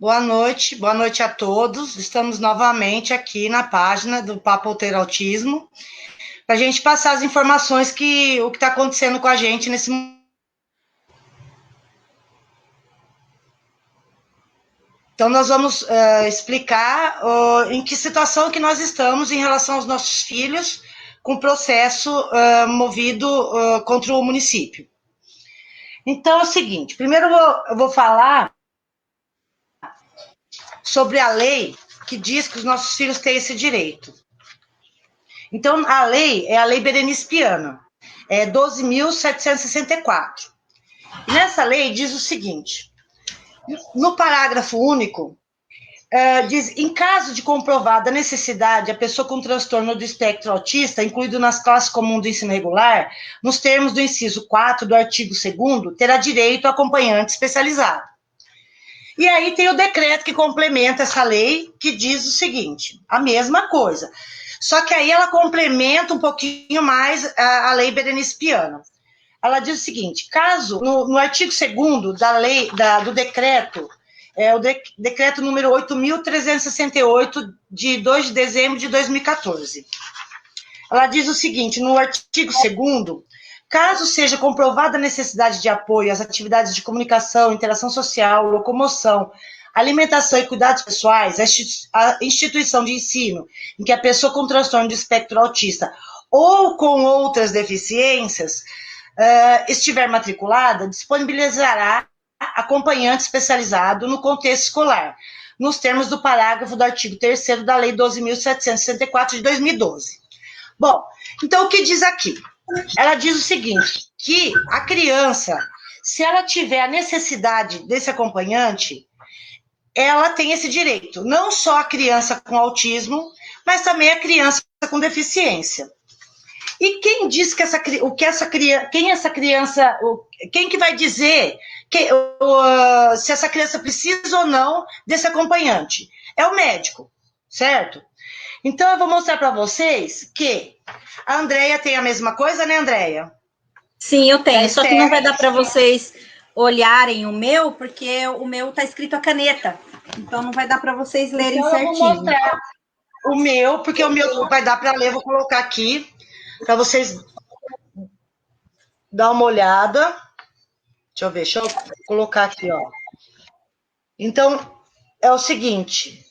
boa noite a todos. Estamos novamente aqui na página do Papo Ter Autismo, para a gente passar as informações o que está acontecendo com a gente nesse momento. Então, nós vamos explicar em que situação que nós estamos em relação aos nossos filhos com o processo movido contra o município. Então, é o seguinte, primeiro eu vou falar sobre a lei que diz que os nossos filhos têm esse direito. Então, a lei é a Lei Berenice Piana, 12.764. E nessa lei diz o seguinte, no parágrafo único, diz, em caso de comprovada necessidade, a pessoa com transtorno do espectro autista, incluído nas classes comuns do ensino regular, nos termos do inciso 4 do artigo 2º, terá direito a acompanhante especializado. E aí tem o decreto que complementa essa lei, que diz o seguinte, a mesma coisa, só que aí ela complementa um pouquinho mais a lei Berenice Piana. Ela diz o seguinte, caso, no artigo 2º da lei, do decreto, o decreto número 8.368, de 2 de dezembro de 2014. Ela diz o seguinte, no artigo 2º, caso seja comprovada a necessidade de apoio às atividades de comunicação, interação social, locomoção, alimentação e cuidados pessoais, a instituição de ensino em que a pessoa com transtorno de espectro autista ou com outras deficiências estiver matriculada, disponibilizará acompanhante especializado no contexto escolar, nos termos do parágrafo do artigo 3º da Lei 12.764 de 2012. Bom, então o que diz aqui? Ela diz o seguinte, que a criança, se ela tiver a necessidade desse acompanhante, ela tem esse direito, não só a criança com autismo, mas também a criança com deficiência. E quem diz que quem que vai dizer se essa criança precisa ou não desse acompanhante? É o médico, certo? Então, eu vou mostrar para vocês que a Andréia tem a mesma coisa, né, Andréia? Sim, eu tenho, só que não vai dar para vocês olharem o meu, porque o meu tá escrito a caneta, então não vai dar para vocês lerem então, certinho. Eu vou mostrar o meu, porque o meu vai dar para ler, vou colocar aqui, para vocês dar uma olhada. Deixa eu colocar aqui, ó. Então, é o seguinte,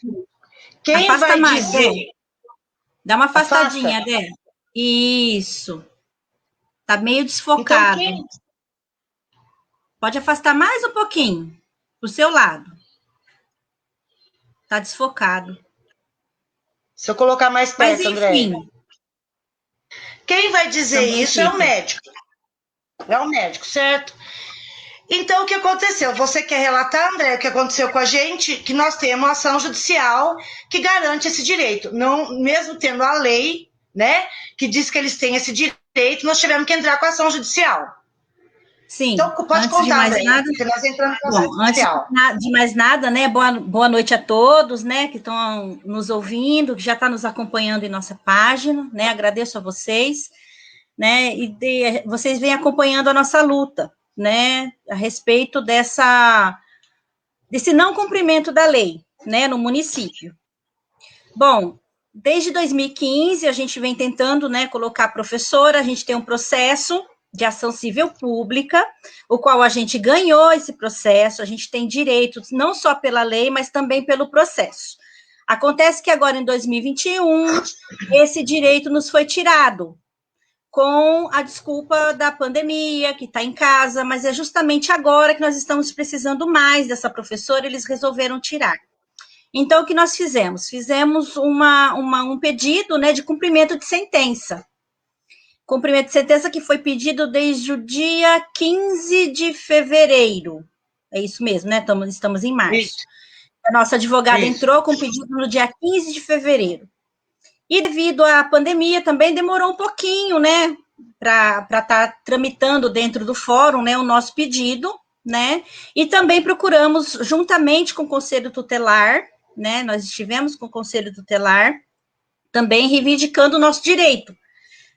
quem afasta vai mais, dizer... Dê. Dá uma afastadinha, Dê. Isso. Tá meio desfocado. Então, pode afastar mais um pouquinho, pro seu lado. Tá desfocado. Se eu colocar mais perto, mas, enfim, André. Quem vai dizer isso é o médico. É o médico, certo? Então, o que aconteceu? Você quer relatar, André, o que aconteceu com a gente? Que nós temos uma ação judicial que garante esse direito. Não, mesmo tendo a lei, né, que diz que eles têm esse direito, nós tivemos que entrar com a ação judicial. Sim. Então, pode contar, André, nada, porque nós entramos com a ação judicial. Antes de mais nada, né, boa noite a todos, né, que estão nos ouvindo, que já estão nos acompanhando em nossa página, né, agradeço a vocês, né, e vocês vêm acompanhando a nossa luta, né, a respeito desse não cumprimento da lei, né, no município. Bom, desde 2015, a gente vem tentando, né, colocar professora, a gente tem um processo de ação civil pública, o qual a gente ganhou esse processo, a gente tem direitos, não só pela lei, mas também pelo processo. Acontece que agora, em 2021, esse direito nos foi tirado, com a desculpa da pandemia, que está em casa, mas é justamente agora que nós estamos precisando mais dessa professora, eles resolveram tirar. Então, o que nós fizemos? Fizemos um pedido, né, de cumprimento de sentença. Cumprimento de sentença que foi pedido desde o dia 15 de fevereiro. É isso mesmo, né? Estamos em março. Isso. A nossa advogada entrou com o pedido no dia 15 de fevereiro. E devido à pandemia também demorou um pouquinho, né, para estar tramitando dentro do fórum, né, o nosso pedido, né, e também procuramos, juntamente com o Conselho Tutelar, né, nós estivemos com o Conselho Tutelar, também reivindicando o nosso direito,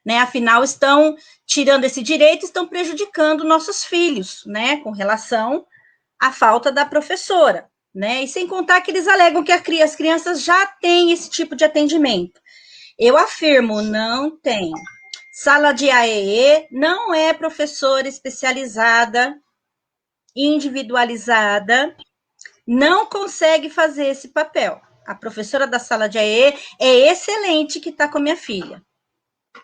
né, afinal estão tirando esse direito, estão prejudicando nossos filhos, né, com relação à falta da professora, né? E sem contar que eles alegam que as crianças já têm esse tipo de atendimento. Eu afirmo, não tem. Sala de AEE não é professora especializada, individualizada, não consegue fazer esse papel. A professora da sala de AEE é excelente que está com a minha filha.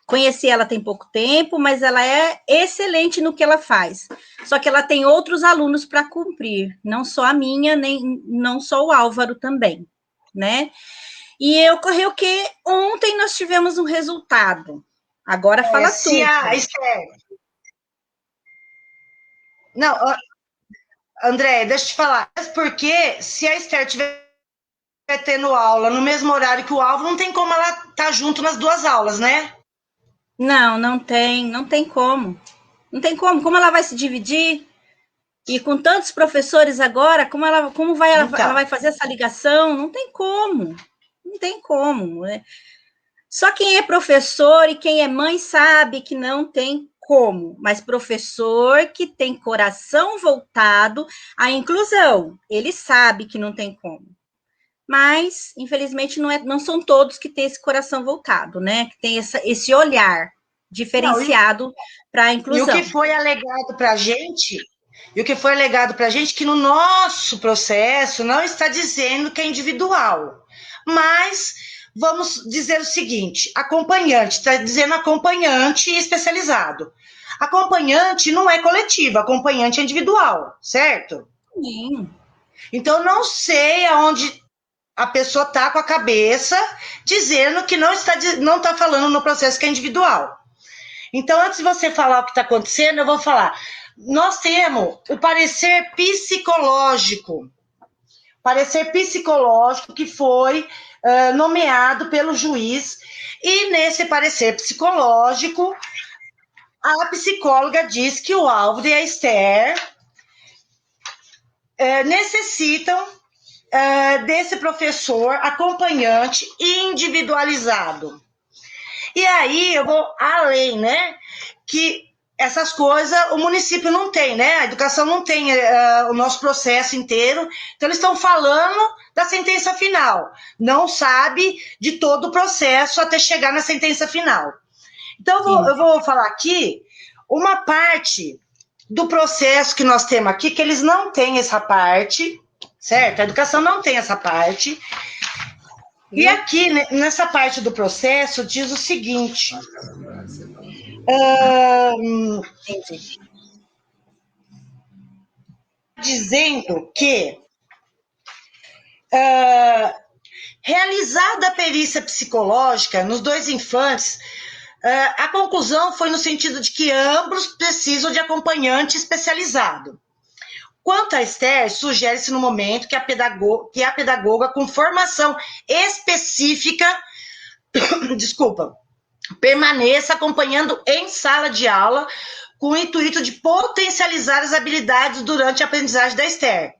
Conheci ela tem pouco tempo, mas ela é excelente no que ela faz. Só que ela tem outros alunos para cumprir, não só a minha, nem não só o Álvaro também, né? E ocorreu que ontem nós tivemos um resultado. Agora fala Se tudo. a Esther... Não, André, deixa eu te falar. Porque se a Esther tiver tendo aula no mesmo horário que o Álvaro, não tem como ela estar tá junto nas duas aulas, né? Não, não tem como. Não tem como. Como ela vai se dividir? E com tantos professores agora, ela Então, vai fazer essa ligação? Não tem como. Não tem como. Né? Só quem é professor e quem é mãe sabe que não tem como, mas professor que tem coração voltado à inclusão, ele sabe que não tem como. Mas, infelizmente, não são todos que têm esse coração voltado, né? Que tem esse olhar diferenciado para a e o que inclusão. foi alegado para a gente, que no nosso processo não está dizendo que é individual, mas vamos dizer o seguinte: acompanhante, está dizendo acompanhante especializado. Acompanhante não é coletivo, acompanhante é individual, certo? Sim. Então, não sei aonde a pessoa está com a cabeça dizendo que não está falando no processo que é individual. Então, antes de você falar o que está acontecendo, eu vou falar. Nós temos o parecer psicológico que foi nomeado pelo juiz, e nesse parecer psicológico, a psicóloga diz que o Álvaro e a Esther necessitam desse professor acompanhante individualizado. E aí eu vou além, né? Que essas coisas o município não tem, né? A educação não tem o nosso processo inteiro. Então, eles estão falando da sentença final. Não sabe de todo o processo até chegar na sentença final. Então, eu vou falar aqui uma parte do processo que nós temos aqui, que eles não têm essa parte, certo? A educação não tem essa parte. E aqui, nessa parte do processo, diz o seguinte... dizendo que realizada a perícia psicológica nos dois infantes, a conclusão foi no sentido de que ambos precisam de acompanhante especializado. Quanto a Esther, sugere-se no momento que a pedagoga com formação específica, permaneça acompanhando em sala de aula com o intuito de potencializar as habilidades durante a aprendizagem da Esther,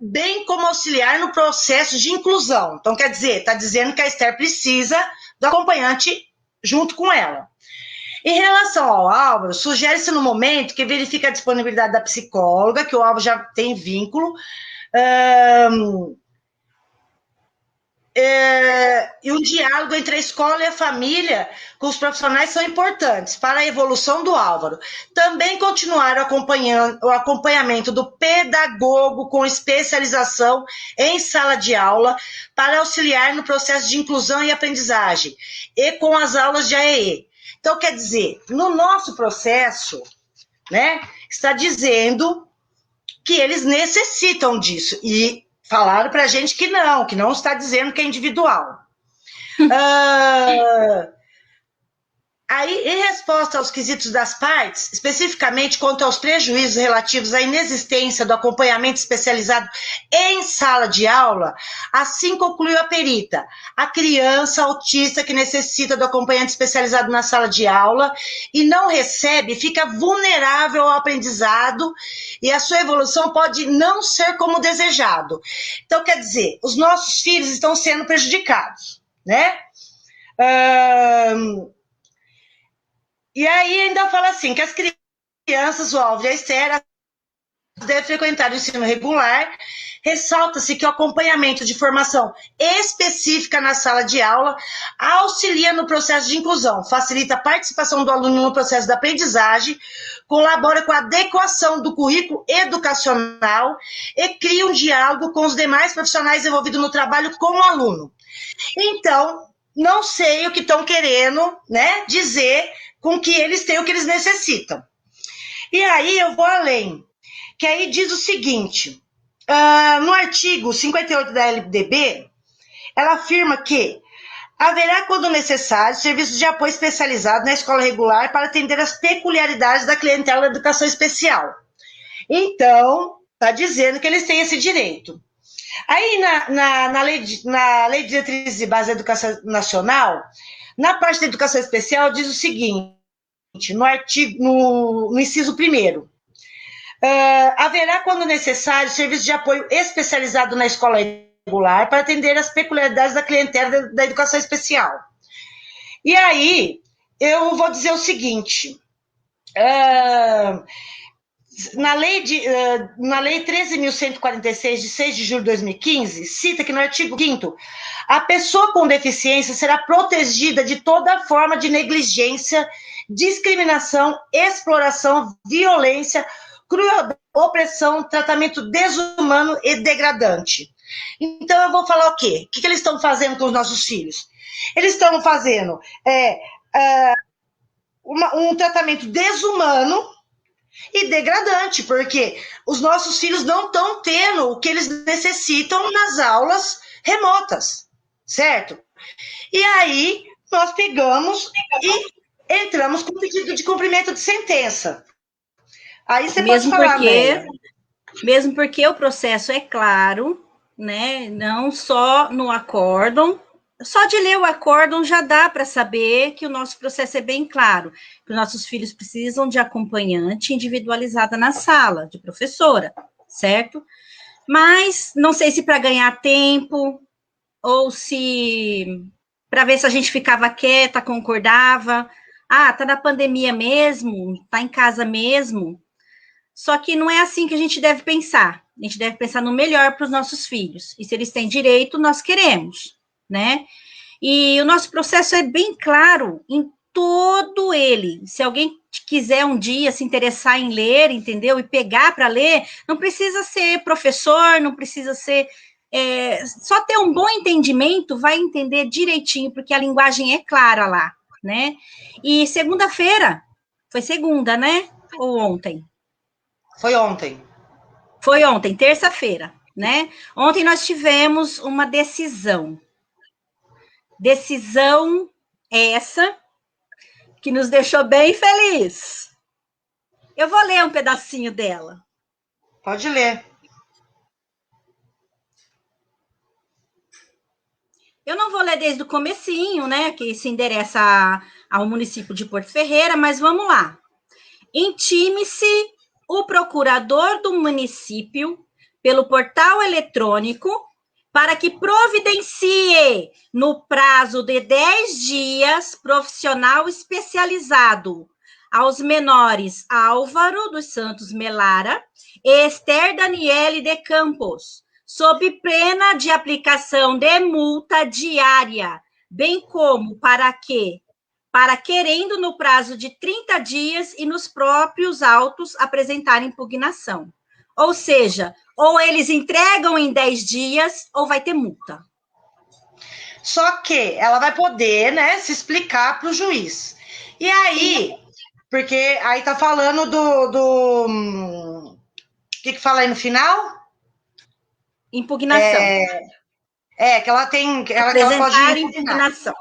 bem como auxiliar no processo de inclusão. Então, quer dizer, está dizendo que a Esther precisa do acompanhante junto com ela. Em relação ao Álvaro, sugere-se no momento que verifica a disponibilidade da psicóloga, que o Álvaro já tem vínculo, e o diálogo entre a escola e a família com os profissionais são importantes para a evolução do Álvaro. Também continuar o acompanhamento do pedagogo com especialização em sala de aula para auxiliar no processo de inclusão e aprendizagem e com as aulas de AEE. Então, quer dizer, no nosso processo, né, está dizendo que eles necessitam disso, e falaram para a gente que não está dizendo que é individual. Aí, em resposta aos quesitos das partes, especificamente quanto aos prejuízos relativos à inexistência do acompanhamento especializado em sala de aula, assim concluiu a perita: a criança autista que necessita do acompanhante especializado na sala de aula e não recebe, fica vulnerável ao aprendizado e a sua evolução pode não ser como desejado. Então, quer dizer, os nossos filhos estão sendo prejudicados, né? E aí ainda fala assim, que as crianças, o Álvaro e a Esther, deve frequentar o ensino regular. Ressalta-se que o acompanhamento de formação específica na sala de aula auxilia no processo de inclusão, facilita a participação do aluno no processo da aprendizagem, colabora com a adequação do currículo educacional e cria um diálogo com os demais profissionais envolvidos no trabalho com o aluno. Então, não sei o que estão querendo, né, dizer com que eles têm o que eles necessitam. E aí eu vou além, que aí diz o seguinte, no artigo 58 da LDB, ela afirma que haverá, quando necessário, serviços de apoio especializado na escola regular para atender as peculiaridades da clientela da educação especial. Então, está dizendo que eles têm esse direito. Aí, na lei de diretrizes e base da educação nacional, na parte da educação especial, diz o seguinte, no inciso 1º, haverá, quando necessário, serviço de apoio especializado na escola regular para atender as peculiaridades da clientela da educação especial. E aí, eu vou dizer o seguinte, na lei 13.146, de 6 de julho de 2015, cita que no artigo 5º, a pessoa com deficiência será protegida de toda forma de negligência, discriminação, exploração, violência, crueldade, opressão, tratamento desumano e degradante. Então, eu vou falar o quê? O que eles estão fazendo com os nossos filhos? Eles estão fazendo um tratamento desumano e degradante, porque os nossos filhos não estão tendo o que eles necessitam nas aulas remotas, certo? E aí, nós pegamos e entramos com pedido de cumprimento de sentença. Aí você mesmo pode falar, porque, mesmo porque o processo é claro, né? Não só no acórdão, só de ler o acórdão já dá para saber que o nosso processo é bem claro, que os nossos filhos precisam de acompanhante individualizada na sala, de professora, certo? Mas não sei se para ganhar tempo ou se para ver se a gente ficava quieta, concordava. Ah, tá na pandemia mesmo, tá em casa mesmo. Só que não é assim que a gente deve pensar. A gente deve pensar no melhor para os nossos filhos. E se eles têm direito, nós queremos, né? E o nosso processo é bem claro em todo ele. Se alguém quiser um dia se interessar em ler, entendeu? E pegar para ler, não precisa ser professor, não precisa ser... só ter um bom entendimento, vai entender direitinho, porque a linguagem é clara lá, né? E segunda-feira, foi segunda, né? Ou ontem? Foi ontem. Foi ontem, terça-feira, né? Ontem nós tivemos uma decisão. Decisão essa que nos deixou bem feliz. Eu vou ler um pedacinho dela. Pode ler. Eu não vou ler desde o comecinho, né? Que se endereça ao município de Porto Ferreira, mas vamos lá. Intime-se o procurador do município pelo portal eletrônico para que providencie, no prazo de 10 dias, profissional especializado aos menores Álvaro dos Santos Melara e Esther Daniele de Campos, sob pena de aplicação de multa diária, bem como para querendo no prazo de 30 dias e nos próprios autos apresentar impugnação. Ou seja, ou eles entregam em 10 dias ou vai ter multa. Só que ela vai poder, né, se explicar para o juiz. E aí, porque aí tá falando o que fala aí no final? Impugnação. Que ela tem... Ela pode impugnação.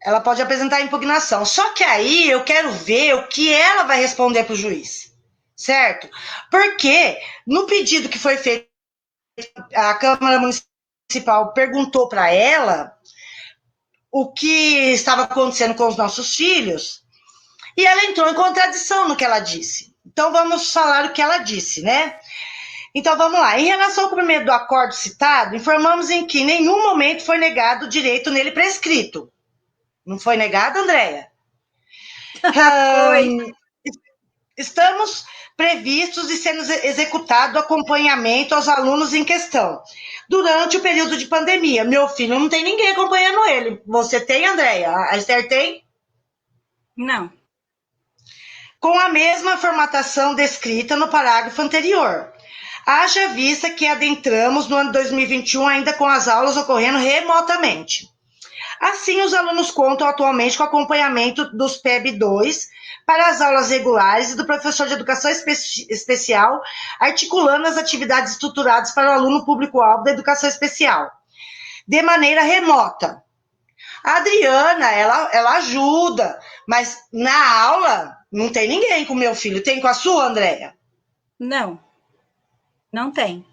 Ela pode apresentar impugnação. Só que aí eu quero ver o que ela vai responder para o juiz, certo? Porque no pedido que foi feito, a Câmara Municipal perguntou para ela o que estava acontecendo com os nossos filhos e ela entrou em contradição no que ela disse. Então vamos falar o que ela disse, né? Então vamos lá. Em relação ao cumprimento do acordo citado, informamos em que em nenhum momento foi negado o direito nele prescrito. Não foi negado, Andréia? estamos previstos e sendo executado acompanhamento aos alunos em questão. Durante o período de pandemia, meu filho não tem ninguém acompanhando ele. Você tem, Andréia? A Esther tem? Não. Com a mesma formatação descrita no parágrafo anterior. Haja vista que adentramos no ano 2021 ainda com as aulas ocorrendo remotamente. Assim, os alunos contam atualmente com acompanhamento dos PEB 2 para as aulas regulares e do professor de educação especial, articulando as atividades estruturadas para o aluno público-alvo da educação especial, de maneira remota. A Adriana, ela ajuda, mas na aula não tem ninguém com o meu filho. Tem com a sua, Andréia? Não. Não tem.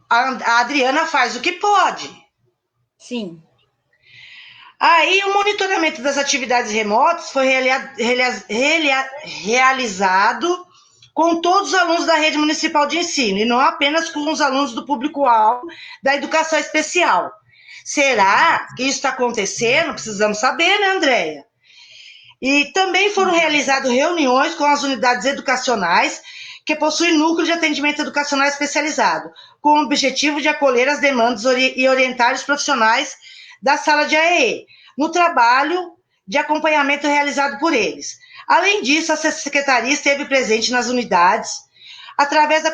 A Adriana faz o que pode. Sim. Aí, o monitoramento das atividades remotas foi realizado com todos os alunos da rede municipal de ensino, e não apenas com os alunos do público-alvo da educação especial. Será que isso está acontecendo? Precisamos saber, né, Andréia? E também foram realizadas reuniões com as unidades educacionais que possuem núcleo de atendimento educacional especializado, com o objetivo de acolher as demandas e orientar os profissionais da sala de AEE, no trabalho de acompanhamento realizado por eles. Além disso, a secretaria esteve presente nas unidades, através da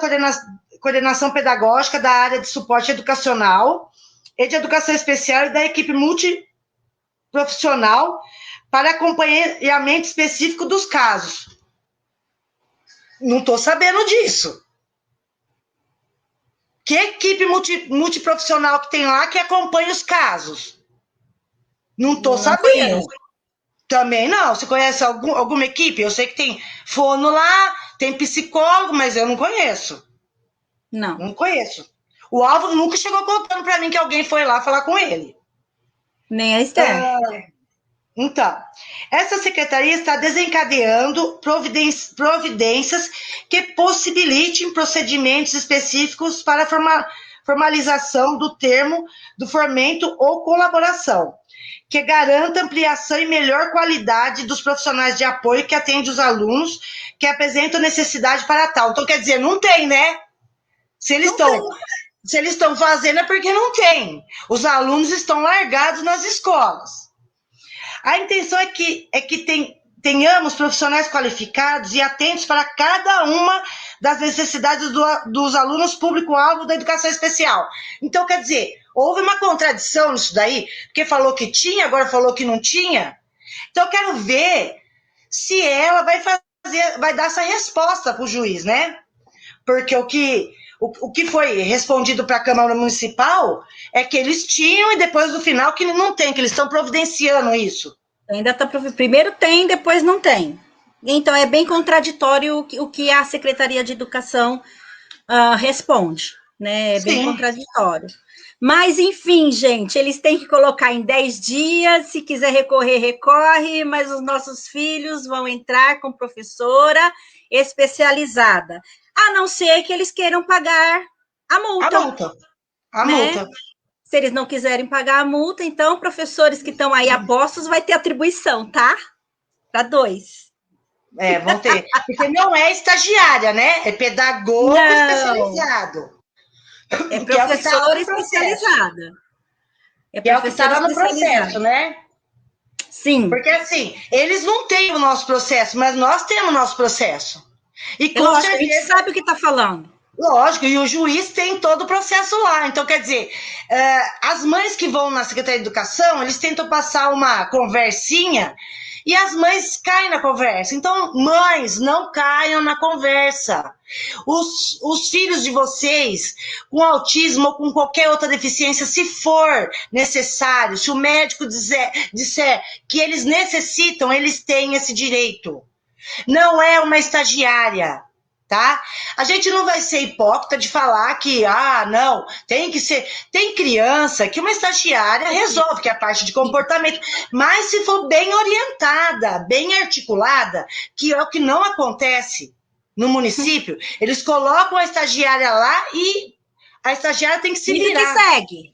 coordenação pedagógica da área de suporte educacional e de educação especial e da equipe multiprofissional para acompanhamento específico dos casos. Não estou sabendo disso. Que equipe multiprofissional que tem lá que acompanha os casos? Não estou sabendo. Também não. Você conhece alguma equipe? Eu sei que tem fono lá, tem psicólogo, mas eu não conheço. Não. Não conheço. O Álvaro nunca chegou contando para mim que alguém foi lá falar com ele. Nem a Esther. Então, essa secretaria está desencadeando providências que possibilitem procedimentos específicos para a formalização do termo do fomento ou colaboração, que garanta ampliação e melhor qualidade dos profissionais de apoio que atendem os alunos que apresentam necessidade para tal. Então, quer dizer, não tem, né? Se eles estão fazendo é porque não tem. Os alunos estão largados nas escolas. A intenção é que tenhamos profissionais qualificados e atentos para cada uma das necessidades dos alunos público-alvo da educação especial. Então, quer dizer, houve uma contradição nisso daí, porque falou que tinha, agora falou que não tinha. Então, eu quero ver se ela vai dar essa resposta para o juiz, né? Porque o que foi respondido para a Câmara Municipal é que eles tinham e depois no final que não tem, que eles estão providenciando isso. Ainda está primeiro tem, depois não tem. Então é bem contraditório o que a Secretaria de Educação responde, né? É bem contraditório. Mas, enfim, gente, eles têm que colocar em 10 dias, se quiser recorrer, recorre, mas os nossos filhos vão entrar com professora especializada, a não ser que eles queiram pagar a multa. A multa. Se eles não quiserem pagar a multa, então, professores que estão aí apostos vai ter atribuição, tá? Para 2. Vão ter. Porque não é estagiária, né? É pedagogo especializado. É professora especializada. É o que está lá no processo, né? Sim. Porque, assim, eles não têm o nosso processo, mas nós temos o nosso processo. E com lógico, certeza, a gente sabe o que está falando. Lógico, e o juiz tem todo o processo lá. Então, quer dizer, as mães que vão na Secretaria de Educação, eles tentam passar uma conversinha e as mães caem na conversa. Então, mães, não caiam na conversa. Os filhos de vocês, com autismo ou com qualquer outra deficiência, se for necessário, se o médico disser que eles necessitam, eles têm esse direito. Não é uma estagiária. Tá? A gente não vai ser hipócrita de falar que, não, tem que ser. Tem criança que uma estagiária resolve, que é a parte de comportamento, mas se for bem orientada, bem articulada, que é o que não acontece no município, eles colocam a estagiária lá e a estagiária tem que se virar. Vida que segue.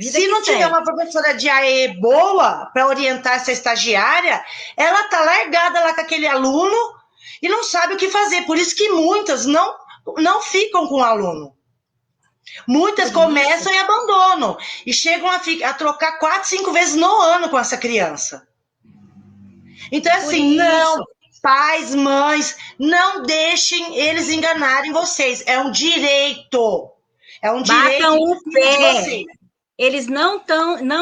Se não tiver uma professora de AE boa para orientar essa estagiária, ela tá largada lá com aquele aluno. e não sabe o que fazer. Por isso que muitas não ficam com o aluno. Muitas começam e abandonam. E chegam a trocar 4, 5 vezes no ano com essa criança. Então, assim, não, pais, mães, não deixem eles enganarem vocês. É um direito. É um direito Batam o pé. de vocês. Eles não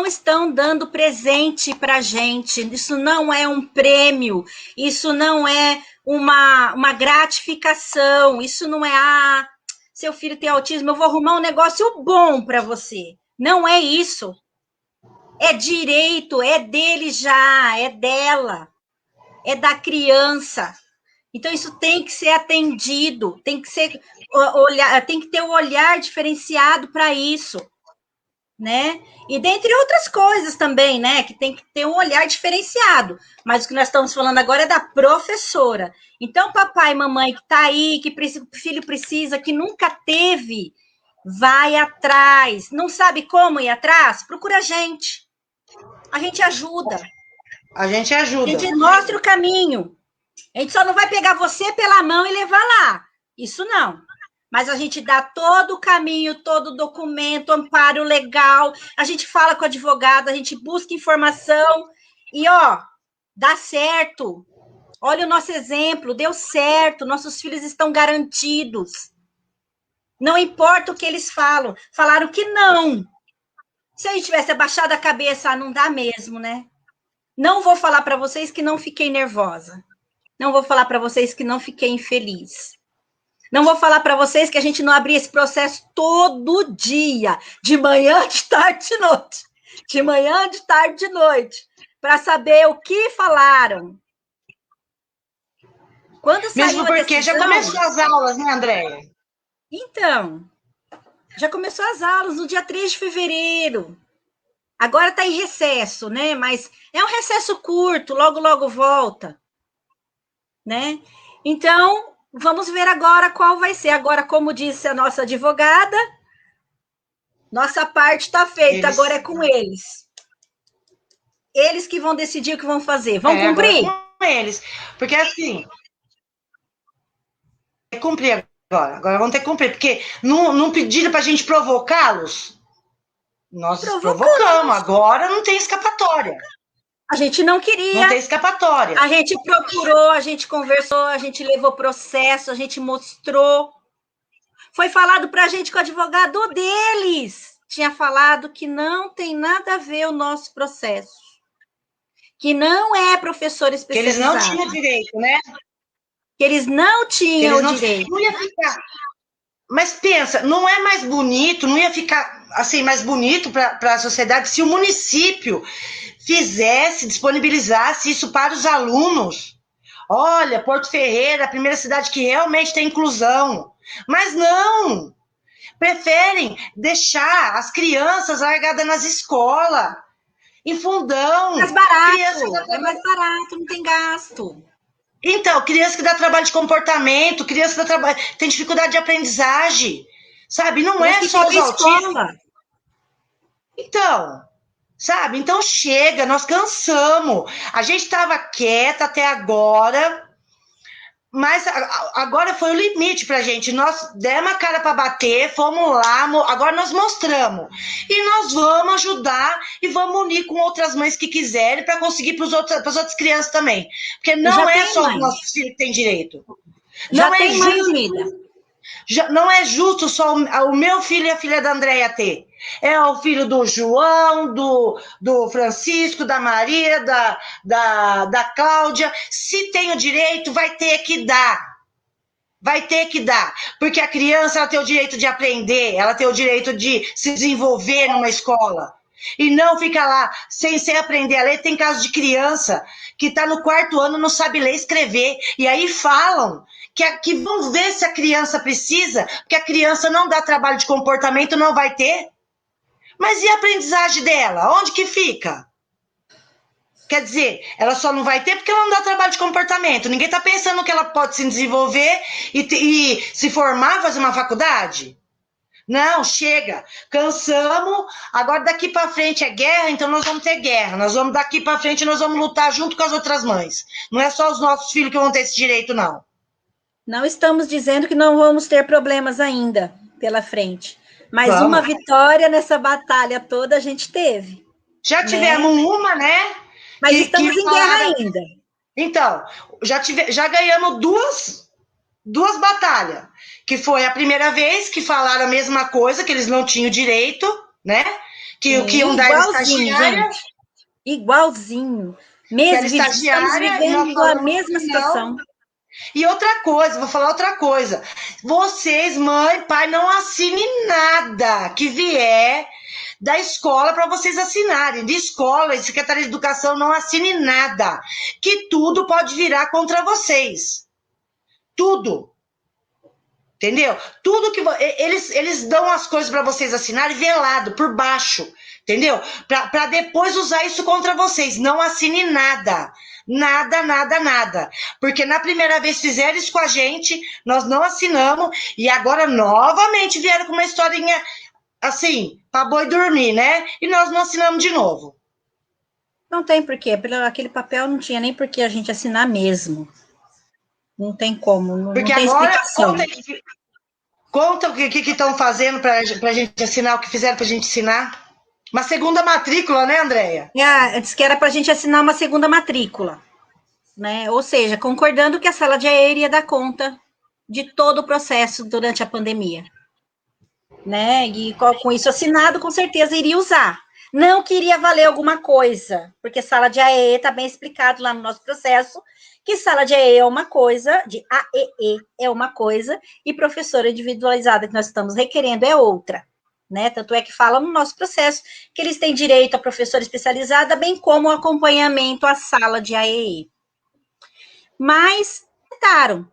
estão dando presente para gente. Isso não é um prêmio. Isso não é uma gratificação. Isso não é, seu filho tem autismo, eu vou arrumar um negócio bom para você. Não é isso. É direito, é dele já, é dela. É da criança. Então, isso tem que ser atendido, tem que ter um olhar diferenciado para isso, né? E dentre outras coisas também, né? Que tem que ter um olhar diferenciado. Mas o que nós estamos falando agora é da professora. Então, papai e mamãe que está aí, que o filho precisa, que nunca teve, vai atrás. Não sabe como ir atrás? Procura a gente. A gente ajuda. A gente ajuda. A gente mostra o caminho. A gente só não vai pegar você pela mão e levar lá. Isso não. Mas a gente dá todo o caminho, todo o documento, amparo legal. A gente fala com o advogado, a gente busca informação. E, dá certo. Olha o nosso exemplo, deu certo. Nossos filhos estão garantidos. Não importa o que eles falam. Falaram que não. Se a gente tivesse abaixado a cabeça, não dá mesmo, né? Não vou falar para vocês que não fiquei nervosa. Não vou falar para vocês que não fiquei infeliz. Não vou falar para vocês que a gente não abria esse processo todo dia, de manhã, de tarde, de noite. De manhã, de tarde, de noite, para saber o que falaram. Quando saiu mesmo porque decisão, já começou as aulas, né, Andréia? Então, já começou as aulas no dia 3 de fevereiro. Agora está em recesso, né? Mas é um recesso curto, logo, logo volta. Né? Então, vamos ver agora qual vai ser. Agora, como disse a nossa advogada, nossa parte está feita, agora é com eles. Eles que vão decidir o que vão fazer. Vão cumprir? Agora é com eles. Porque assim, cumprir agora vão ter que cumprir, porque não pediram para a gente provocá-los. Nós provocamos, agora não tem escapatória. A gente não queria. Não tem escapatória. A gente procurou, a gente conversou, a gente levou processo, a gente mostrou. Foi falado para a gente que o advogado deles tinha falado que não tem nada a ver o nosso processo. Que não é professor especializado. Que eles não tinham direito, né? Que eles não tinham direito. Não ia ficar. Mas pensa, não é mais bonito, não ia ficar assim mais bonito para a sociedade se o município disponibilizasse isso para os alunos. Olha, Porto Ferreira, a primeira cidade que realmente tem inclusão. Mas não! Preferem deixar as crianças largadas nas escolas, em fundão. Mais barato, é mais barato, não tem gasto. Então, criança que dá trabalho de comportamento, criança que dá trabalho, tem dificuldade de aprendizagem, sabe? Não é só os autistas. Então, sabe? Então chega, nós cansamos. A gente estava quieta até agora, mas agora foi o limite pra gente. Nós demos a cara para bater, fomos lá, agora nós mostramos. E nós vamos ajudar e vamos unir com outras mães que quiserem para conseguir para as outras crianças também. Porque não é só o nosso filho que tem direito. Já tem mãe unida. Não é justo só o meu filho e a filha da Andréia ter. É o filho do João, do Francisco, da Maria, da Cláudia. Se tem o direito, vai ter que dar. Vai ter que dar. Porque a criança ela tem o direito de aprender, ela tem o direito de se desenvolver numa escola. E não fica lá sem aprender a ler. Tem caso de criança que está no 4º ano, não sabe ler e escrever. E aí falam que vão ver se a criança precisa, porque a criança não dá trabalho de comportamento, não vai ter. Mas e a aprendizagem dela? Onde que fica? Quer dizer, ela só não vai ter porque ela não dá trabalho de comportamento. Ninguém está pensando que ela pode se desenvolver e se formar, fazer uma faculdade. Não, chega. Cansamos. Agora daqui para frente é guerra, então nós vamos ter guerra. Nós vamos daqui para frente, nós vamos lutar junto com as outras mães. Não é só os nossos filhos que vão ter esse direito, não. Não estamos dizendo que não vamos ter problemas ainda pela frente, mas Vamos. uma vitória nessa batalha toda a gente teve. Já tivemos uma, né? Mas estamos em guerra ainda. Então, já ganhamos duas batalhas, que foi a primeira vez que falaram a mesma coisa, que eles não tinham direito, né? Que o que iam dar era estagiária. Gente, igualzinho. Mesmo, estamos vivendo a mesma situação. E outra coisa, vou falar outra coisa. Vocês, mãe, pai, não assinem nada que vier da escola para vocês assinarem. De escola e Secretaria de Educação não assine nada. Que tudo pode virar contra vocês. Tudo. Entendeu? Tudo que eles dão as coisas para vocês assinarem velado, por baixo. Entendeu? Para depois usar isso contra vocês. Não assine nada. Nada, nada, nada. Porque na primeira vez fizeram isso com a gente, nós não assinamos, e agora novamente vieram com uma historinha assim, para boi dormir, né? E nós não assinamos de novo. Não tem porquê. Aquele papel não tinha nem por que a gente assinar mesmo. Não tem como, não tem explicação. Conta o que estão fazendo para a gente assinar, o que fizeram para a gente assinar. Uma segunda matrícula, né, Andréia? Disse que era para a gente assinar uma segunda matrícula, né? Ou seja, concordando que a sala de AE iria dar conta de todo o processo durante a pandemia, né? E com isso assinado, com certeza iria usar. Não queria valer alguma coisa, porque sala de AE está bem explicado lá no nosso processo, que sala de AE é uma coisa, de AEE é uma coisa, e professora individualizada que nós estamos requerendo é outra. Né? Tanto é que fala no nosso processo que eles têm direito a professora especializada, bem como o acompanhamento à sala de AEE. Mas tentaram,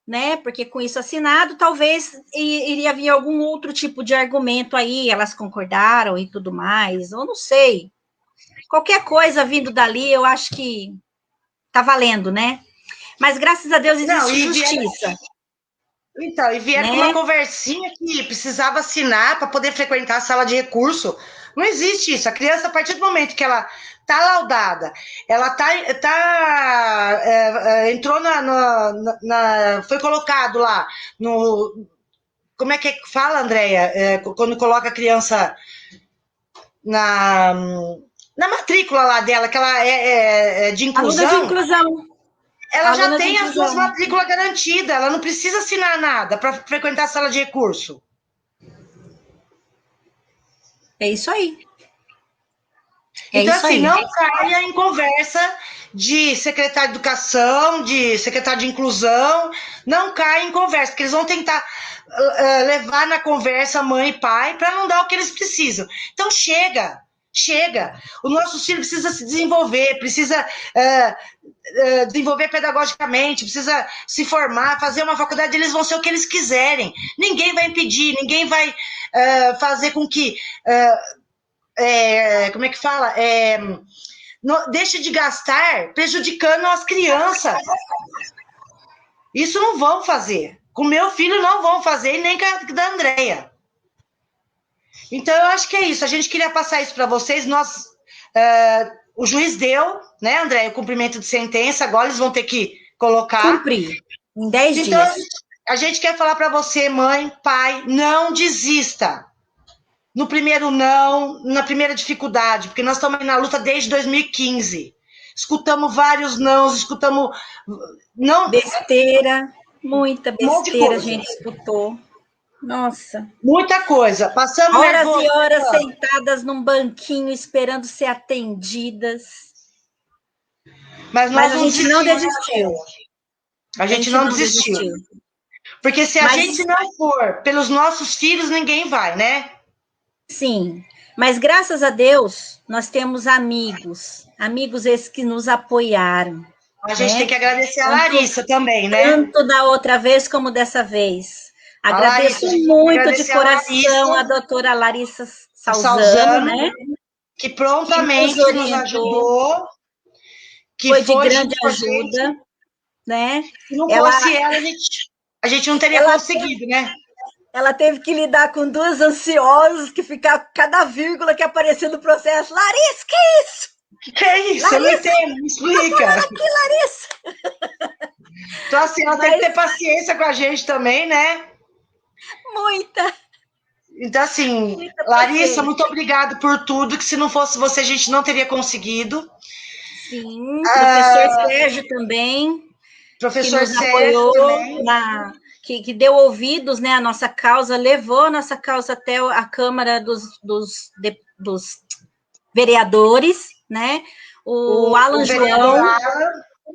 né? Porque com isso assinado, talvez iria vir algum outro tipo de argumento aí, elas concordaram e tudo mais, eu não sei. Qualquer coisa vindo dali, eu acho que tá valendo, né? Mas graças a Deus existe justiça. Então, e vieram com uma conversinha que precisava assinar para poder frequentar a sala de recurso. Não existe isso. A criança, a partir do momento que ela está laudada, ela entrou foi colocado lá no... Como é que fala, Andréia? Quando coloca a criança na matrícula lá dela, que ela é de inclusão. Aluna de inclusão. Ela já tem as suas matrículas garantidas, ela não precisa assinar nada para frequentar a sala de recurso. É isso aí. Então, assim, não caia em conversa de secretário de educação, de secretário de inclusão, não caia em conversa, porque eles vão tentar levar na conversa mãe e pai para não dar o que eles precisam. Então, chega. O nosso filho precisa se desenvolver, precisa desenvolver pedagogicamente, precisa se formar, fazer uma faculdade, eles vão ser o que eles quiserem. Ninguém vai impedir, ninguém vai fazer com que... como é que fala? Deixe de gastar prejudicando as crianças. Isso não vão fazer. Com meu filho não vão fazer, e nem com a da Andréia. Então, eu acho que é isso. A gente queria passar isso para vocês. O juiz deu, né, Andréia, o cumprimento de sentença. Agora eles vão ter que colocar. Cumprir, em 10 dias. Então, a gente quer falar para você, mãe, pai, não desista. No primeiro não, na primeira dificuldade, porque nós estamos na luta desde 2015. Escutamos vários nãos, escutamos... Não... Besteira, muita besteira a gente escutou. Nossa. Muita coisa. Passamos horas e horas sentadas num banquinho esperando ser atendidas. Mas a gente não desistiu. A gente não desistiu. Porque se a gente não for pelos nossos filhos, ninguém vai, né? Sim, mas graças a Deus, nós temos amigos esses que nos apoiaram. A gente tem que agradecer a Larissa também, né? Tanto da outra vez como dessa vez. Agradeço muito de coração a doutora Larissa Salzano, né? Que prontamente nos ajudou. Que foi de grande ajuda, né? Se não fosse ela, a gente não teria conseguido, né? Ela teve que lidar com duas ansiosas que ficavam cada vírgula que aparecia no processo. Larissa, que é isso? Que é isso? Larissa, eu não entendo, me explica. Aqui, Larissa. Então, assim, ela tem que ter paciência com a gente também, né? Muita. Então, assim, Muita Larissa, paciência. muito obrigada por tudo, que se não fosse você, a gente não teria conseguido. Sim, professor Sérgio também, que Professor nos Sérgio apoiou, também. que deu ouvidos, né, à nossa causa, levou a nossa causa até a Câmara dos Vereadores, né? O Alan João,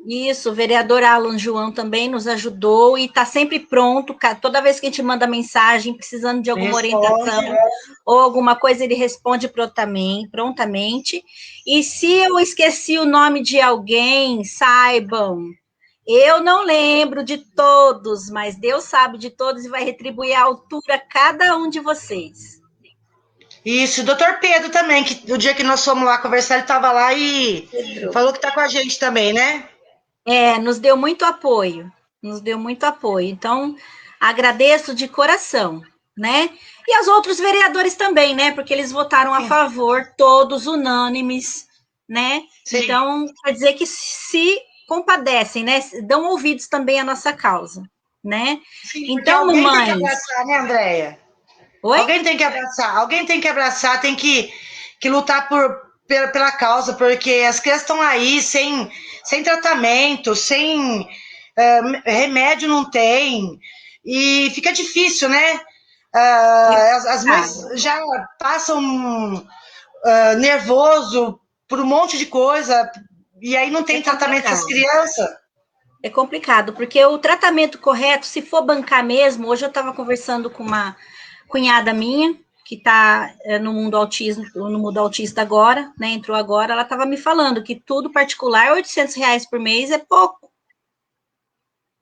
isso, o vereador Alan João também nos ajudou e está sempre pronto, toda vez que a gente manda mensagem precisando de alguma orientação ou alguma coisa, ele responde prontamente. E se eu esqueci o nome de alguém, saibam, eu não lembro de todos, mas Deus sabe de todos e vai retribuir à altura cada um de vocês. Isso, o doutor Pedro também, que o dia que nós fomos lá conversar, ele estava lá e falou que está com a gente também, né? Nos deu muito apoio, Então, agradeço de coração, né? E aos outros vereadores também, né? Porque eles votaram a favor, todos unânimes, né? Sim. Então, quer dizer que se compadecem, né? Dão ouvidos também à nossa causa, né? Sim, então, alguém tem que abraçar, né, Andréia? Oi? Alguém tem que abraçar, tem que lutar pela causa, porque as crianças estão aí sem tratamento, sem remédio não tem, e fica difícil, né? As mães já passam nervoso por um monte de coisa, e aí não tem tratamento para as crianças. É complicado, porque o tratamento correto, se for bancar mesmo, hoje eu estava conversando com uma cunhada minha, que está no mundo autista agora, né, entrou agora, ela estava me falando que tudo particular, R$800 por mês é pouco,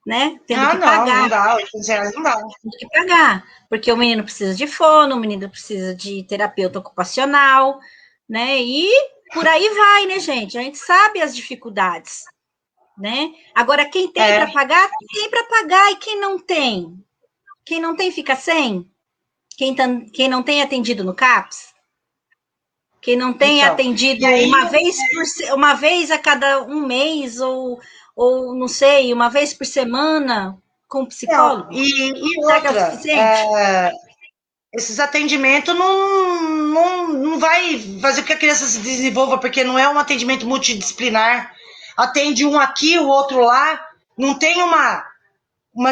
né, tendo que pagar. Não dá, R$800 não dá. Tem que pagar, porque o menino precisa de fono, o menino precisa de terapeuta ocupacional, né, e por aí vai, né, gente, a gente sabe as dificuldades, né, agora quem tem para pagar, tem para pagar, e quem não tem fica sem? Quem não tem atendido no CAPS? Quem não tem atendido uma vez a cada um mês, ou não sei, uma vez por semana com psicólogo? E outra, esses atendimentos não vai fazer com que a criança se desenvolva, porque não é um atendimento multidisciplinar. Atende um aqui, o outro lá, não tem uma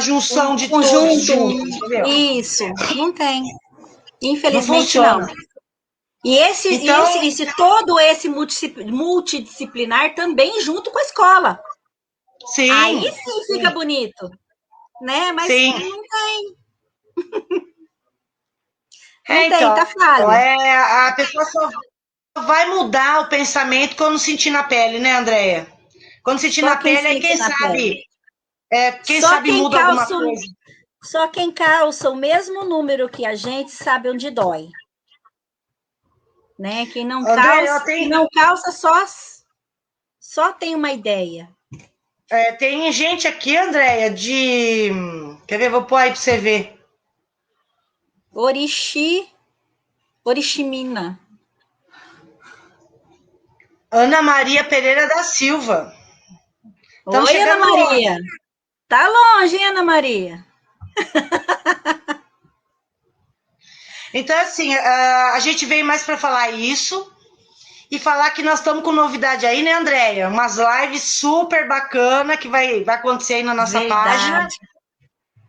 junção de todos juntos, entendeu? Isso, não tem. Infelizmente, não. E todo esse multidisciplinar também junto com a escola. Sim. Aí sim fica bonito, né? Mas não tem. Não tem, tá falha. A pessoa só vai mudar o pensamento quando sentir na pele, né, Andréia? Quando sentir na pele, aí quem sabe... quem sabe muda alguma coisa. Só quem calça o mesmo número que a gente sabe onde dói. Né? Quem não calça, só tem uma ideia. Tem gente aqui, Andréia, de... Quer ver? Vou pôr aí para você ver. Oriximina. Ana Maria Pereira da Silva. Oi, Ana Maria. Longe. Tá longe, hein, Ana Maria? Então, assim, a gente veio mais para falar isso e falar que nós estamos com novidade aí, né, Andréia? Umas lives super bacana que vai acontecer aí na nossa página.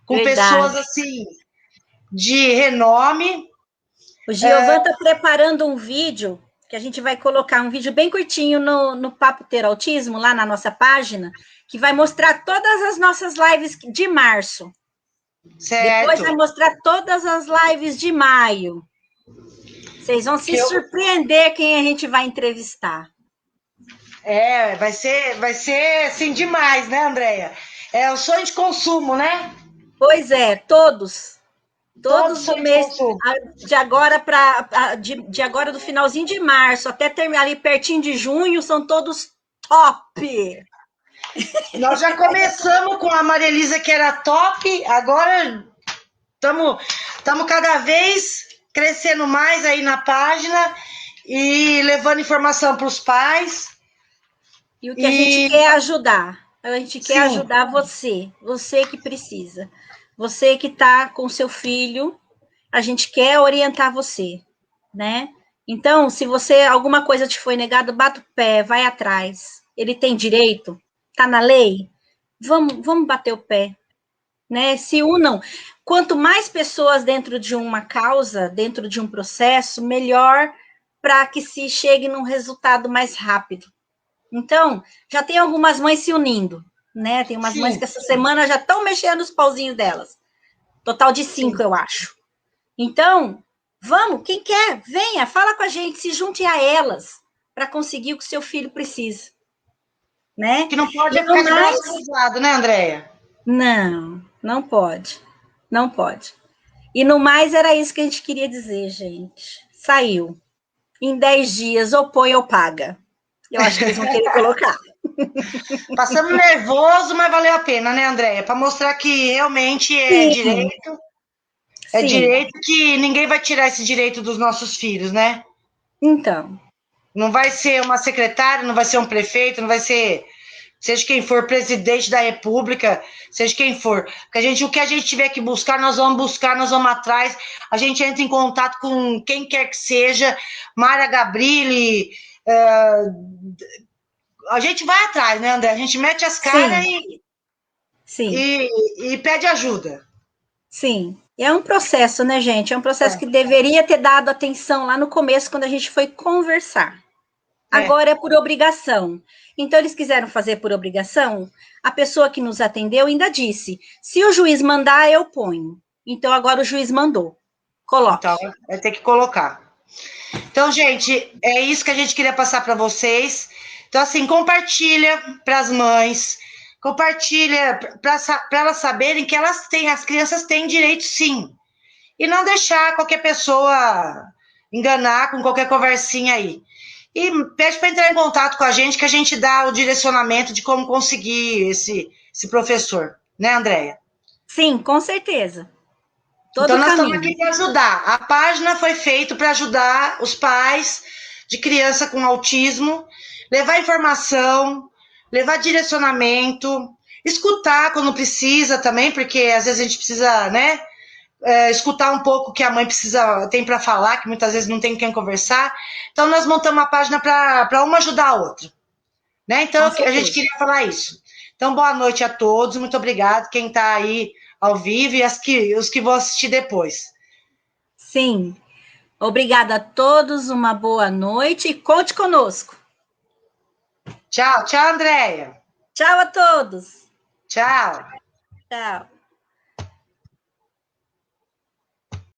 Com pessoas, assim, de renome. O Giovan está preparando um vídeo, que a gente vai colocar um vídeo bem curtinho no Papo Ter Autismo, lá na nossa página, que vai mostrar todas as nossas lives de março. Certo. Depois vai mostrar todas as lives de maio. Vocês vão se surpreender quem a gente vai entrevistar. Vai ser assim demais, né, Andréia? É o sonho de consumo, né? Pois é, todos do mês, de agora do finalzinho de março até terminar ali pertinho de junho, são todos top. Nós já começamos com a Maria Elisa, que era top, agora estamos Estamos cada vez crescendo mais aí na página e levando informação para os pais. E o que a gente quer é ajudar. A gente quer Sim. ajudar você que precisa. Você que está com seu filho, a gente quer orientar você, né? Então, se você alguma coisa te foi negado, bata o pé, vai atrás. Ele tem direito? Tá na lei? Vamos bater o pé, né? Se unam. Quanto mais pessoas dentro de uma causa, dentro de um processo, melhor para que se chegue num resultado mais rápido. Então, já tem algumas mães se unindo, né? Tem umas mães que essa semana já estão mexendo os pauzinhos delas. Total de 5, eu acho. Então, vamos, quem quer, venha, fala com a gente, se junte a elas para conseguir o que seu filho precisa, né? Que não pode E ficar no de braço mais, cruzado, né, Andréia? não pode, não pode. E no mais era isso que a gente queria dizer, gente. Saiu. Em 10 dias, ou põe ou paga. Eu acho que eles vão querer colocar. Passamos nervoso, mas valeu a pena, né, Andréia? Para mostrar que realmente Sim, é sim. direito que ninguém vai tirar esse direito dos nossos filhos, né? Então, Não vai ser uma secretária, não vai ser um prefeito, não vai ser, seja quem for, presidente da República, seja quem for. Porque o que a gente tiver que buscar, nós vamos atrás. A gente entra em contato com quem quer que seja, Mara Gabrilli, a gente vai atrás, né, André? A gente mete as caras sim, sim, e pede ajuda. sim. É um processo, né, gente? É um processo que deveria ter dado atenção lá no começo, quando a gente foi conversar. É. Agora é por obrigação. Então, eles quiseram fazer por obrigação. A pessoa que nos atendeu ainda disse: se o juiz mandar, eu ponho. Então, agora o juiz mandou. Então, Coloque. vai ter que colocar. Então, gente, é isso que a gente queria passar para vocês. Então, assim, compartilha para as mães, compartilha para elas saberem que as crianças têm direito, sim. E não deixar qualquer pessoa enganar com qualquer conversinha aí. E pede para entrar em contato com a gente, que a gente dá o direcionamento de como conseguir esse professor, né, Andréia? Sim, com certeza. Todo Então, o nós estamos caminho. aqui para ajudar. A página foi feita para ajudar os pais de criança com autismo, levar informação, levar direcionamento, escutar quando precisa também, porque às vezes a gente precisa, né, escutar um pouco o que a mãe tem para falar, que muitas vezes não tem quem conversar. Então, nós montamos uma página para uma ajudar a outra. Né? Então, Com a gente certeza. queria falar isso. Então, boa noite a todos, muito obrigado quem está aí ao vivo e os que vão assistir depois. Sim. Obrigada a todos, uma boa noite e conte conosco. Tchau, tchau, Andréia. Tchau a todos. Tchau. Tchau.